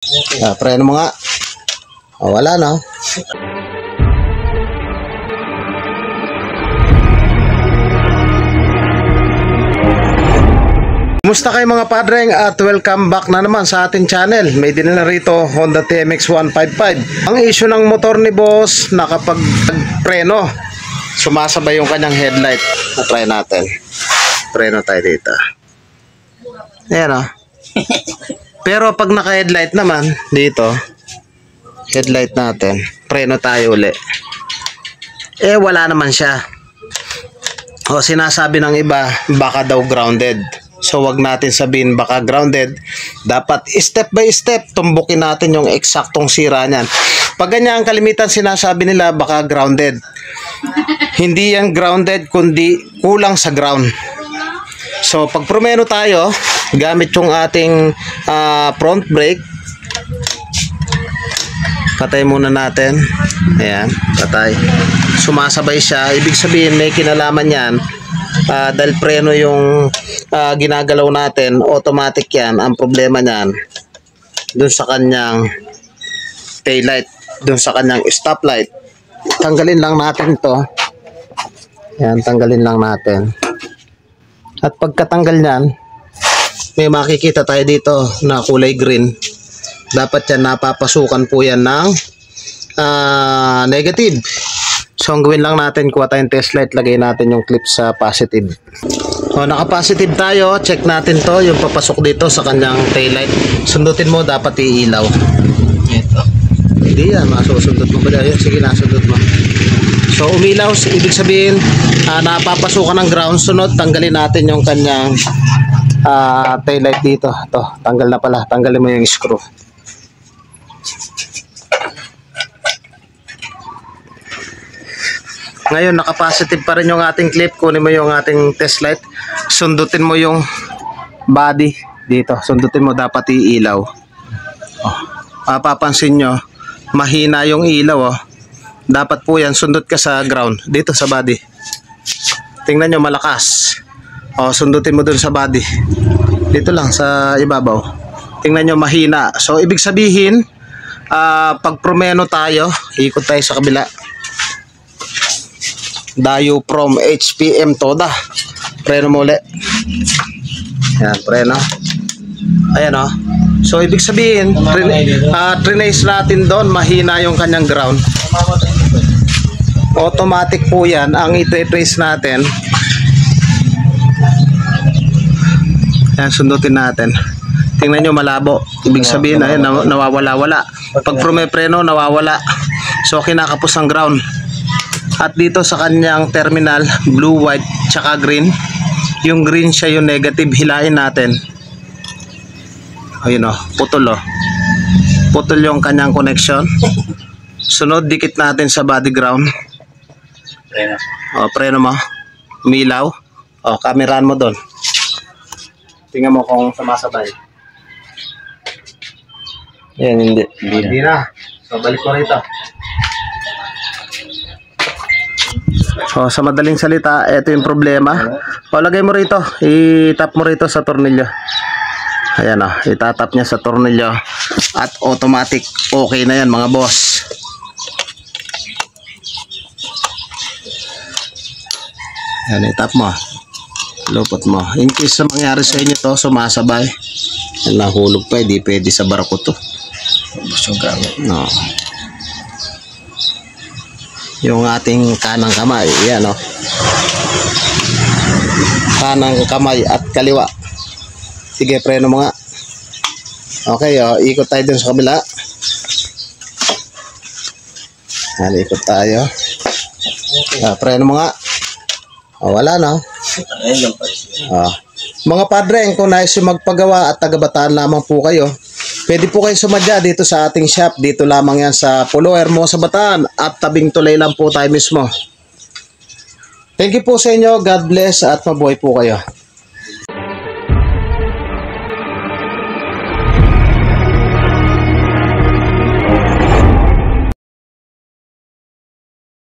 Preno mo nga. Wala na. Kumusta kayo mga padreng at welcome back na naman sa ating channel. May dinala rito Honda TMX 155. Ang issue ng motor ni boss na kapag preno sumasabay yung kanyang headlight. Na-try natin. Preno tayo dito. Ayan o. Pero pag naka-headlight naman dito, headlight natin, preno tayo uli. Wala naman siya. O sinasabi ng iba, baka daw grounded. So wag natin sabihin baka grounded. Dapat step by step tumbukin natin yung eksaktong sira niyan. Pag ganyan ang kalimitan sinasabi nila baka grounded. Hindi yan grounded kundi kulang sa ground. So pag promeno tayo, gamit yung ating front brake. Patay muna natin. Ayan, patay. Sumasabay siya. Ibig sabihin may kinalaman yan. Dahil preno yung ginagalaw natin, automatic yan. Ang problema niyan dun sa kanyang taillight, dun sa kanyang stoplight. Tanggalin lang natin to. Yan, tanggalin lang natin. At pagkatanggal niyan, may makikita tayo dito na kulay green. Dapat yan napapasukan po yan ng negative. So ang gawin lang natin, kuha tayong test light, lagay natin yung clip sa positive. Naka-positive tayo, check natin to, yung papasok dito sa kanyang taillight. Sundutin mo, dapat iilaw. Ito. Hindi yan, masusundot mo ba dahil? Sige, nasundot mo. So umilaw, ibig sabihin, napapasukan ng ground. Sunod, tanggalin natin yung kanyang taillight dito. Ito, tanggal na pala. Tanggalin mo yung screw. Ngayon, naka-positive pa rin yung ating clip. Kunin mo yung ating test light. Sundutin mo yung body dito. Sundutin mo, dapat iilaw. Papansin nyo, mahina yung ilaw. Dapat po yan, sundot ka sa ground. Dito sa body. Tingnan nyo, malakas. Sundutin mo dun sa body. Dito lang, sa ibabaw. Tingnan nyo, mahina. So, ibig sabihin, pag promeno tayo, ikot tayo sa kabila. Dayo from HPM Toda. Preno mo ulit. Yan, preno. Ayan o. So ibig sabihin, trinace natin doon, mahina yung kanyang ground. Automatic po yan. Ang i-trace natin, yan, sundutin natin. Tingnan nyo, malabo. Ibig sabihin, ayun, nawawala-wala. Pag preno, nawawala. So kinakapos ang ground. At dito sa kanyang terminal, blue, white, tsaka green. Yung green siya yung negative, hilain natin. Ayun o, putol o. Putol yung kanyang connection. Sunod, dikit natin sa body ground. Preno mo. Umilaw. Kameraan mo doon. Tingnan mo kung sumasabay. Yan, hindi. Hindi na. So, balik mo rito. Sa madaling salita, ito yung problema. Lagay mo rito, itap mo rito sa tornilyo. Ayan itatap niya sa tornilyo at automatic okay na yan mga boss. Ayan, itap mo, lupot mo. In case na mangyari sa inyo to, sumasabay, nahulog pa, di pwede sa barako to. No. Yung ating kanang kamay, yan kanang kamay at kaliwa. Sige, preno mo nga. Okay, ikot tayo dun sa kabila. Yan, ikot tayo. Preno mo nga. Wala na. Mga padreng, kung nais yung magpagawa at taga-Bataan lamang po kayo, pwede po kayo sumadya dito sa ating shop. Dito lamang yan sa Pulo, Hermosa, Bataan. At tabing tulay lang po tayo mismo. Thank you po sa inyo. God bless at mabuhay po kayo.